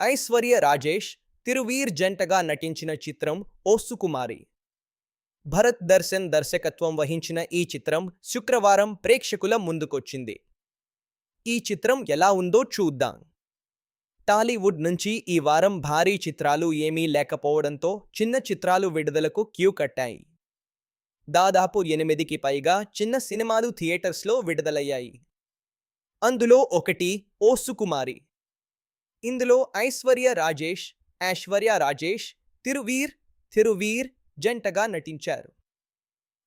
ఐశ్వర్య రాజేష్, తిరువీర్ జంటగా నటించిన చిత్రం ఓ సుకుమారి. భరత్ దర్శన్ దర్శకత్వం వహించిన ఈ చిత్రం శుక్రవారం ప్రేక్షకుల ముందుకొచ్చింది. ఈ చిత్రం ఎలా ఉందో చూద్దాం. టాలీవుడ్ నుంచి ఈ వారం భారీ చిత్రాలు ఏమీ లేకపోవడంతో చిన్న చిత్రాలు విడుదలకు క్యూ కట్టాయి. దాదాపు 8కి పైగా చిన్న సినిమాలు థియేటర్స్లో విడుదలయ్యాయి. అందులో ఒకటి ఓ సుకుమారి. ఇందులో ఐశ్వర్య రాజేష్, తిరువీర్ జంటగా నటించారు.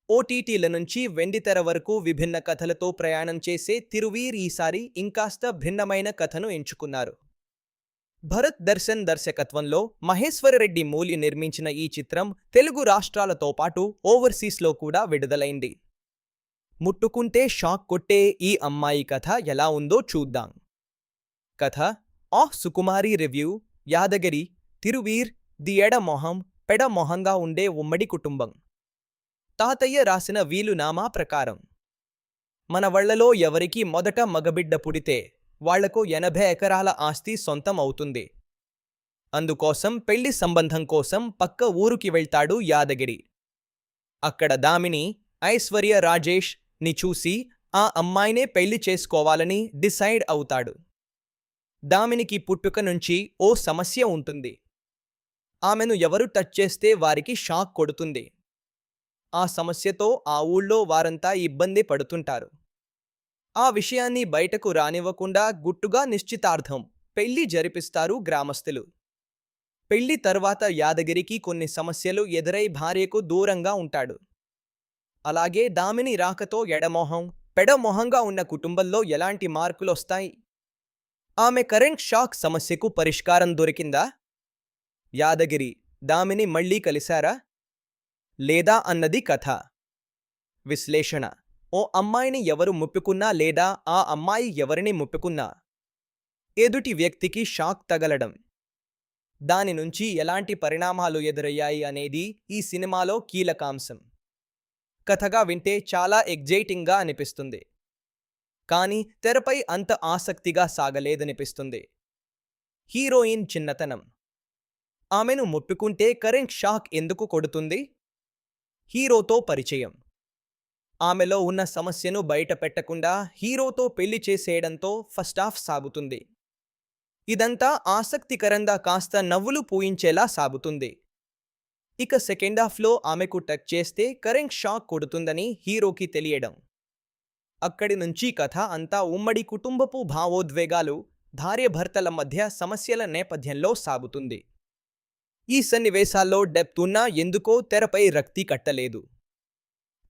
ఓటీటీల నుంచి వెండితెర వరకు విభిన్న కథలతో ప్రయాణం చేసే తిరువీర్ ఈసారి ఇంకాస్త భిన్నమైన కథను ఎంచుకున్నారు. భరత్ దర్శన్ దర్శకత్వంలో మహేశ్వరరెడ్డి మూలి నిర్మించిన ఈ చిత్రం తెలుగు రాష్ట్రాలతో పాటు ఓవర్సీస్లో కూడా విడుదలైంది. ముట్టుకుంటే షాక్ కొట్టే ఈ అమ్మాయి కథ ఎలా ఉందో చూద్దాం. కథ: సుకుమారి రివ్యూ. యాదగిరి, తిరువీర్ ది పెడ మొహంగా ఉండే ఉమ్మడి కుటుంబం. తాతయ్య రాసిన వీలునామా ప్రకారం మన వళ్లలో ఎవరికి మొదట మగబిడ్డ పుడితే వాళ్లకు 80 ఎకరాల ఆస్తి సొంతం అవుతుంది. అందుకోసం పెళ్లి సంబంధం కోసం పక్క ఊరుకి వెళ్తాడు యాదగిరి. అక్కడ దామిని, ఐశ్వర్య రాజేష్ ని చూసి ఆ అమ్మాయినే పెళ్లి చేసుకోవాలని డిసైడ్ అవుతాడు. దామినికి పుట్టుక నుంచి ఓ సమస్య ఉంటుంది. ఆమెను ఎవరు టచ్ చేస్తే వారికి షాక్ కొడుతుంది. ఆ సమస్యతో ఆ ఊళ్ళో వారంతా ఇబ్బంది పడుతుంటారు. ఆ విషయాన్ని బయటకు రానివ్వకుండా గుట్టుగా నిశ్చితార్థం, పెళ్లి జరిపిస్తారు గ్రామస్తులు. పెళ్లి తర్వాత యాదగిరికి కొన్ని సమస్యలు ఎదురై భార్యకు దూరంగా ఉంటాడు. అలాగే దామిని రాకతో పెడమొహంగా ఉన్న కుటుంబంలో ఎలాంటి మార్పులొస్తాయి? ఆమె కరెంట్ షాక్ సమస్యకు పరిష్కారం దొరికిందా? యాదగిరి, దామిని మళ్లీ కలిశారా లేదా అన్నది కథ. విశ్లేషణ: ఓ అమ్మాయిని ఎవరు ముప్పుకున్నా లేదా ఆ అమ్మాయి ఎవరిని ముప్పుకున్నా ఎదుటి వ్యక్తికి షాక్ తగలడం, దాని నుంచి ఎలాంటి పరిణామాలు ఎదురయ్యాయి అనేది ఈ సినిమాలో కీలకాంశం. కథగా వింటే చాలా ఎగ్జైటింగ్గా అనిపిస్తుంది, కానీ తెరపై అంత ఆసక్తిగా సాగలేదనిపిస్తుంది. హీరోయిన్ చిన్నతనం. ఆమెను ముట్టుకుంటే కరెంట్ షాక్ ఎందుకు కొడుతుంది? హీరోతో పరిచయం. ఆమెలో ఉన్న సమస్యను బయట పెట్టకుండా హీరోతో పెళ్లి చేసేయడంతో ఫస్ట్ హాఫ్ సాగుతుంది. ఇదంతా ఆసక్తికరంగా కాస్త నవ్వులు పూయించేలా సాగుతుంది. ఇక సెకండ్ హాఫ్లో ఆమెకు టచ్ చేస్తే కరెంట్ షాక్ కొడుతుందని హీరోకి తెలియడం. అక్కడి నుంచి కథ అంతా ఉమ్మడి కుటుంబపు భావోద్వేగాలు, భార్యాభర్తల మధ్య సమస్యల నేపథ్యంలో సాగుతుంది. ఈ సన్నివేశాల్లో డెప్త్ ఉన్నా ఎందుకో తెరపై రక్తి కట్టలేదు.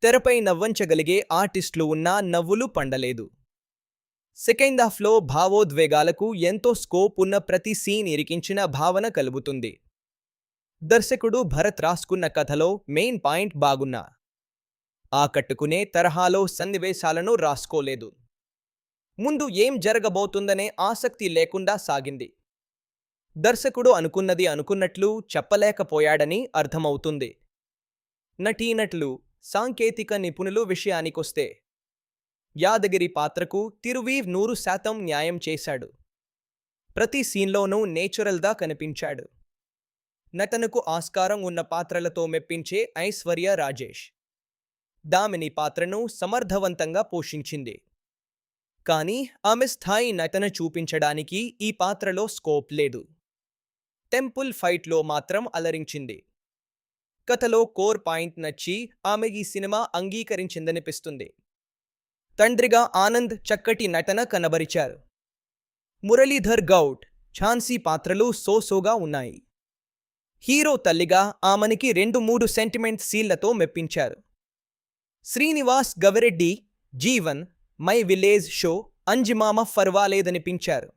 తెరపై నవ్వించగలిగే ఆర్టిస్టులు ఉన్నా నవ్వులు పండలేదు. సెకండ్ హాఫ్లో భావోద్వేగాలకు ఎంతో స్కోప్ ఉన్న ప్రతి సీన్ ఇరికించిన భావన కలుగుతుంది. దర్శకుడు భరత్ రాసుకున్న కథలో మెయిన్ పాయింట్ బాగున్నా ఆకట్టుకునే తరహాలో సన్నివేశాలను రాసుకోలేదు. ముందు ఏం జరగబోతుందనే ఆసక్తి లేకుండా సాగింది. దర్శకుడు అనుకున్నది అనుకున్నట్లు చెప్పలేకపోయాడని అర్థమవుతుంది. నటీనటులు, సాంకేతిక నిపుణులు విషయానికొస్తే యాదగిరి పాత్రకు తిరువీర్ 100% న్యాయం చేశాడు. ప్రతి సీన్లోనూ నేచురల్గా కనిపించాడు. నటనకు ఆస్కారం ఉన్న పాత్రలతో మెప్పించే ఐశ్వర్య రాజేష్ దామిని పాత్రను సమర్థవంతంగా పోషించింది. కానీ ఆమె స్థాయి నటన చూపించడానికి ఈ పాత్రలో స్కోప్ లేదు. టెంపుల్ ఫైట్లో మాత్రం అలరించింది. కథలో కోర్ పాయింట్ నచ్చి ఆమె ఈ సినిమా అంగీకరించిందనిపిస్తుంది. తండ్రిగా ఆనంద్ చక్కటి నటన కనబరిచారు. మురళీధర్ గౌడ్, ఝాన్సీ పాత్రలు సోసోగా ఉన్నాయి. హీరో తల్లిగా ఆమెనికి 2-3 సెంటిమెంట్ సీన్లతో మెప్పించారు. Srinivas Gavireddy, Jeevan, my village show, Anjimama ఫర్వాలేదనిపించారు.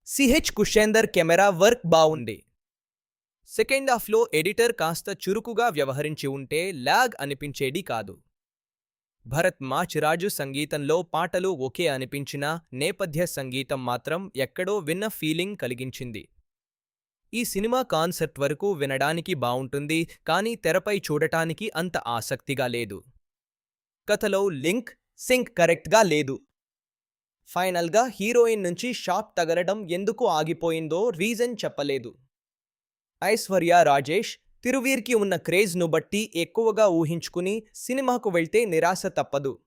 సిహెచ్ కుషేందర్ కెమెరా వర్క్ బావుంది. సెకండ్ హాఫ్లో ఎడిటర్ కాస్త చురుకుగా వ్యవహరించి ఉంటే లాగ్ అనిపించేది కాదు. భరత్ మాచిరాజు సంగీతంలో పాటలు ఓకే అనిపించినా నేపథ్య సంగీతం మాత్రం ఎక్కడో విన్న ఫీలింగ్ కలిగించింది. ఈ సినిమా కాన్సెప్ట్ వరకు వినడానికి బావుంటుంది, కానీ తెరపై చూడటానికి అంత ఆసక్తిగా లేదు. కథలో సింక్ కరెక్ట్గా లేదు. ఫైనల్గా హీరోయిన్ నుంచి షాక్ తగలడం ఎందుకు ఆగిపోయిందో రీజన్ చెప్పలేదు. ఐశ్వర్య రాజేష్ తిరువీర్కి ఉన్న క్రేజ్ను బట్టి ఎక్కువగా ఊహించుకుని సినిమాకు వెళ్తే నిరాశ తప్పదు.